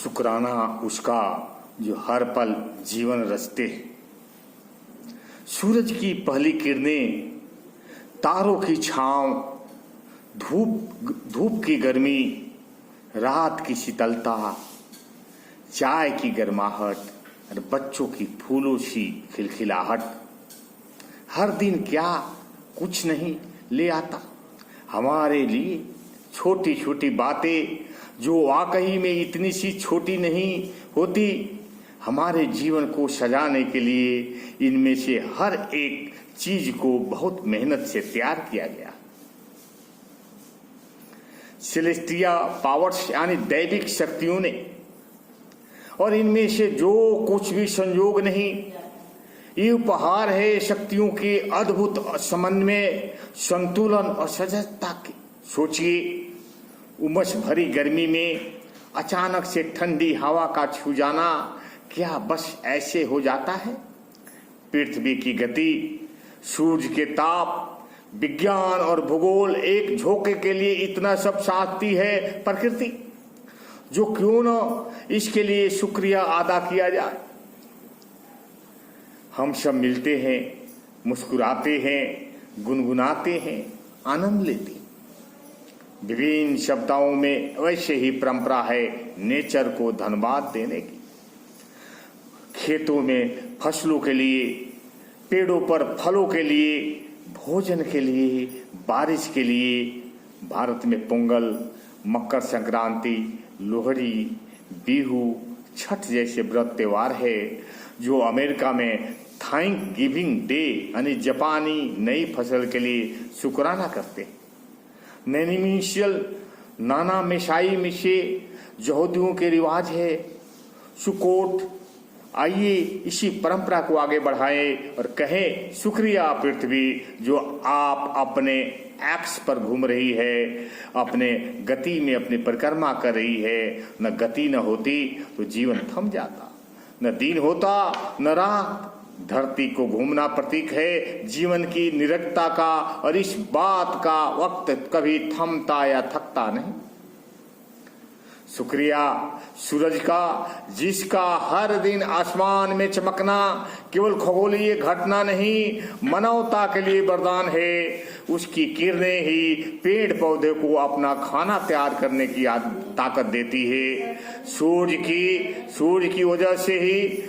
शुक्राना उसका जो हर पल जीवन रचते हैं। सूरज की पहली किरणें, तारों की छांव, धूप की गर्मी, रात की शीतलता, चाय की गर्माहट और बच्चों की फूलों सी खिलखिलाहट हर दिन क्या कुछ नहीं ले आता हमारे लिए। छोटी छोटी बातें जो वाकई में इतनी सी छोटी नहीं होती, हमारे जीवन को सजाने के लिए इनमें से हर एक चीज को बहुत मेहनत से तैयार किया गया। सेलेस्टिया पावर्स यानी दैविक शक्तियों ने, और इनमें से जो कुछ भी संयोग नहीं, ये उपहार है शक्तियों के अद्भुत समन्वय, संतुलन और सजगता के। सोचिए, उमस भरी गर्मी में अचानक से ठंडी हवा का छू जाना क्या बस ऐसे हो जाता है? पृथ्वी की गति, सूर्य के ताप, विज्ञान और भूगोल एक झोंके के लिए इतना सब साथती है प्रकृति, जो क्यों न इसके लिए शुक्रिया अदा किया जाए। हम सब मिलते हैं, मुस्कुराते हैं, गुनगुनाते हैं, आनंद लेते हैं। विभिन्न शब्दों में वैसे ही परंपरा है नेचर को धन्यवाद देने की। खेतों में फसलों के लिए, पेड़ों पर फलों के लिए, भोजन के लिए, बारिश के लिए। भारत में पोंगल, मकर संक्रांति, लोहड़ी, बिहू, छठ जैसे व्रत त्योहार है, जो अमेरिका में थैंक गिविंग डे यानी जापानी नई फसल के लिए शुक्राना करते हैं। नैनिमिशियल नाना मिशाई में से यहूदियों के रिवाज है सुकोट। आइए इसी परंपरा को आगे बढ़ाएं और कहें शुक्रिया पृथ्वी, जो आप अपने एक्स पर घूम रही है, अपने गति में अपनी परिक्रमा कर रही है। न गति न होती तो जीवन थम जाता, न दिन होता न रात। धरती को घूमना प्रतीक है जीवन की निरंतरता का, और इस बात का वक्त कभी थमता या थकता नहीं। शुक्रिया सूरज का, जिसका हर दिन आसमान में चमकना केवल खगोलीय घटना नहीं, मानवता के लिए वरदान है। उसकी किरणें ही पेड़ पौधे को अपना खाना तैयार करने की ताकत देती है। सूर्य की वजह से ही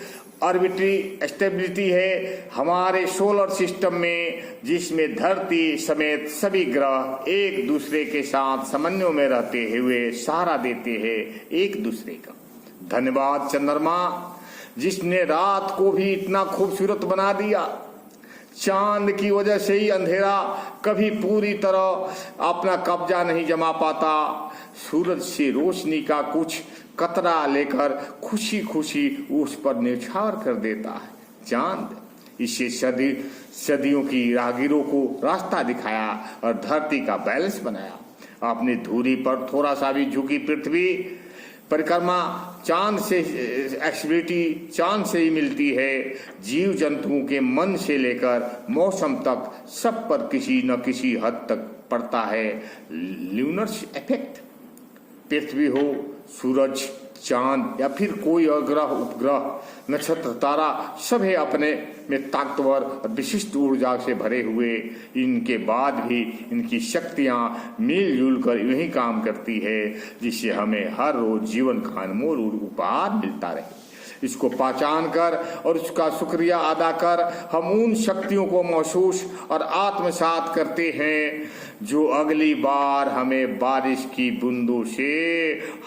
ऑर्बिटरी स्टेबिलिटी है हमारे सोलर सिस्टम में, जिसमें धरती समेत सभी ग्रह एक दूसरे के साथ समन्वय में रहते हुए सहारा देते हैं एक दूसरे का। धन्यवाद चंद्रमा, जिसने रात को भी इतना खूबसूरत बना दिया। चांद की वजह से ही अंधेरा कभी पूरी तरह अपना कब्जा नहीं जमा पाता। सूरज से रोशनी का कुछ कतरा लेकर खुशी खुशी उस पर न्यौछावर कर देता है चांद। इसे सदियों की राहगीरों को रास्ता दिखाया और धरती का बैलेंस बनाया। अपनी धुरी पर थोड़ा सा भी झुकी पृथ्वी परिक्रमा चांद से एक्टिविटी चांद से ही मिलती है। जीव जंतुओं के मन से लेकर मौसम तक सब पर किसी न किसी हद तक पड़ता है ल्यूनर इफेक्ट। पृथ्वी हो, सूरज, चांद या फिर कोई ग्रह, उपग्रह, नक्षत्र, तारा, सभी अपने में ताकतवर और विशिष्ट ऊर्जा से भरे हुए। इनके बाद भी इनकी शक्तियां मिलजुल कर यही काम करती है, जिससे हमें हर रोज जीवन का अनमोल उपहार मिलता रहे। इसको पहचान कर और उसका शुक्रिया अदा कर हम उन शक्तियों को महसूस और आत्मसात करते हैं, जो अगली बार हमें बारिश की बूंदों से,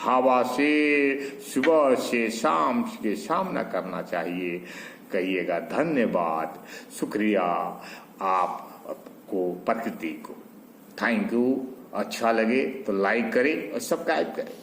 हवा से, सुबह से शाम के सामना करना चाहिए। कहिएगा धन्यवाद, शुक्रिया आपको, प्रकृति को। Thank you. अच्छा लगे तो लाइक करें और सब्सक्राइब करें।